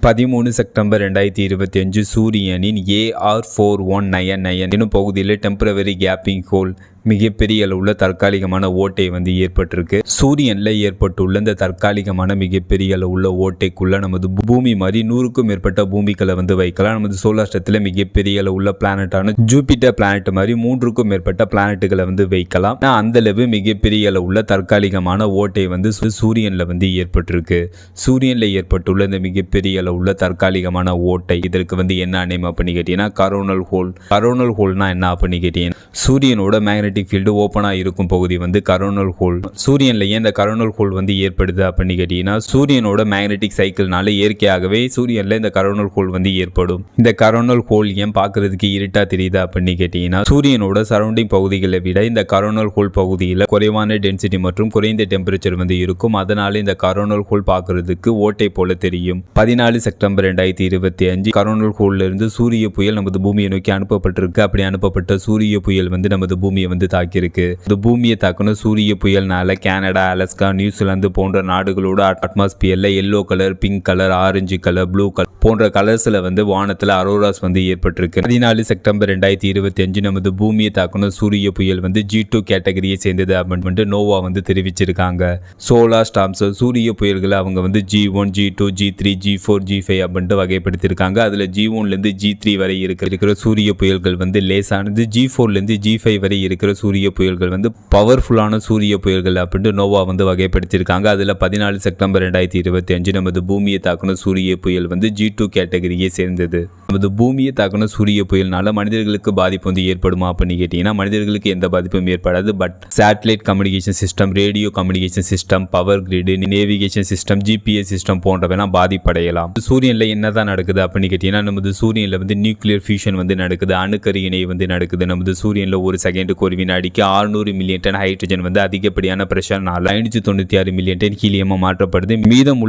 13 September 2025 சூரியனின் AR4199 என்னும் பகுதியில் டெம்பரவரி கேப்பிங் ஹோல் மிகப்பெரிய அளவுள்ள தற்காலிகமான ஓட்டை ஏற்பட்டிருக்கு. சூரியனில் ஏற்பட்டுள்ள இந்த தற்காலிகமான மிகப்பெரிய அளவுள்ள ஓட்டைக்குள்ள நமது பூமி மாதிரி 100க்கும் மேற்பட்ட பூமிகளை வைக்கலாம். நமது சோலார் சிஸ்டத்தில் மிகப்பெரிய அளவுள்ள பிளானட்டான ஜூபிட்டர் பிளானட் மாதிரி 3க்கும் மேற்பட்ட பிளானட்டுகளை வைக்கலாம். அந்த அளவு மிகப்பெரிய அளவுள்ள தற்காலிகமான ஓட்டை சூரியனில் ஏற்பட்டிருக்கு. சூரியனில் ஏற்பட்டுள்ள இந்த மிகப்பெரிய அளவுள்ள தற்காலிகமான ஓட்டை இதற்கு என்ன நேம் அப்படின்னு கேட்டீங்கன்னா கரோனல் ஹோல். கரோனல் ஹோல்னா என்ன அப்படின்னு கேட்டீங்கன்னா சூரியனோட மேக்னெட்டிக் ஃபீல்டு ஓப்பனா இருக்கும் பகுதி கரோனல் ஹோல். சூரியன்ல ஏன் இந்த கரோனல் ஹோல் ஏற்படுது அப்படின்னு கேட்டீங்கன்னா சூரியனோட மேக்னெட்டிக் சைக்கிள்னால இயற்கையாகவே சூரியன்ல இந்த கரோனல் ஹோல் ஏற்படும். இந்த கரோனல் ஹோல் ஏன் பார்க்கிறதுக்கு இருட்டா தெரியுது அப்படின்னு கேட்டீங்கன்னா சூரியனோட சரௌண்டிங் பகுதிகளை விட இந்த கரோனல் ஹோல் பகுதியில் குறைவான டென்சிட்டி மற்றும் குறைந்த டெம்பரேச்சர் இருக்கும். அதனால இந்த கரோனல் ஹோல் பார்க்கிறதுக்கு ஓட்டை போல தெரியும். 14 செப்டம்பர் 2025 கரோனல் ஹோல்ல இருந்து சூரிய புயல் நமது பூமியை நோக்கி அனுப்பப்பட்டிருக்கு. அப்படி அனுப்பப்பட்ட சூரிய புயல் நமது பூமியை தாக்கியிருக்கு. இந்த பூமியை தாக்கின சூரிய புயல்னால கனடா, அலாஸ்கா, நியூசிலாந்து போன்ற நாடுகளோட அட்மாஸ்பியர்ல yellow colour, pink colour, orange colour, blue colour போன்ற கலர்ஸ்ல வானத்துல அரோராஸ் ஏற்பட்டிருக்கு. 14 செப்டம்பர் 2025 நமது பூமியை தாக்கின சூரிய புயல் G2 கேட்டகரியை சேர்ந்தது அப்படின்னு நோவா தெரிவிச்சிருக்காங்க. சோலார் ஸ்டார்ம்ஸ் சூரிய புயல்களை அவங்க G1, G2, G3, G4, G5 அப்படின்ட்டு வகைப்படுத்திருக்காங்க. அதுல G1ல இருந்து G3 வரை இருக்கிற சூரிய புயல்கள் லேசானது. G4ல இருந்து G5 வரை இருக்கிற சூரிய புயல்கள் பவர்ஃபுல்லான சூரிய புயல்கள் அப்படின்ட்டு நோவா வகைப்படுத்தியிருக்காங்க. அதுல 14 செப்டம்பர் 2025 நமது பூமியை தாக்கின சூரிய புயல் G2 கேட்டகரியை சேர்ந்தது. நமது பூமியை தாக்கின சூரிய புயல்னால மனிதர்களுக்கு பாதிப்பு ஏற்படுமா அப்படின்னு கேட்டீங்கன்னா மனிதர்களுக்கு எந்த பாதிப்பும் ஏற்படாது. But satellite communication system, radio communication system, power grid, navigation system, GPS system போன்றவெல்லாம் பாதிப்படையலாம். சூரியன்ல என்னதான் நடக்குது அப்படின்னு கேட்டீங்கன்னா நமது சூரியன்ல நியூக்ளியர் ஃபியூஷன் நடக்குது. அணுக்கரு இணை நடக்குது. நமது சூரியன்ல ஒரு செகண்டுக்கு ஒரு வினாடிக்கு 600 மில்லியன் டன் ஹைட்ரஜன் அதிகப்படியான பிரஷர்னால 596 மில்லியன் டன் ஹீலியமா மாற்றப்படுது. மீதம் உள்ள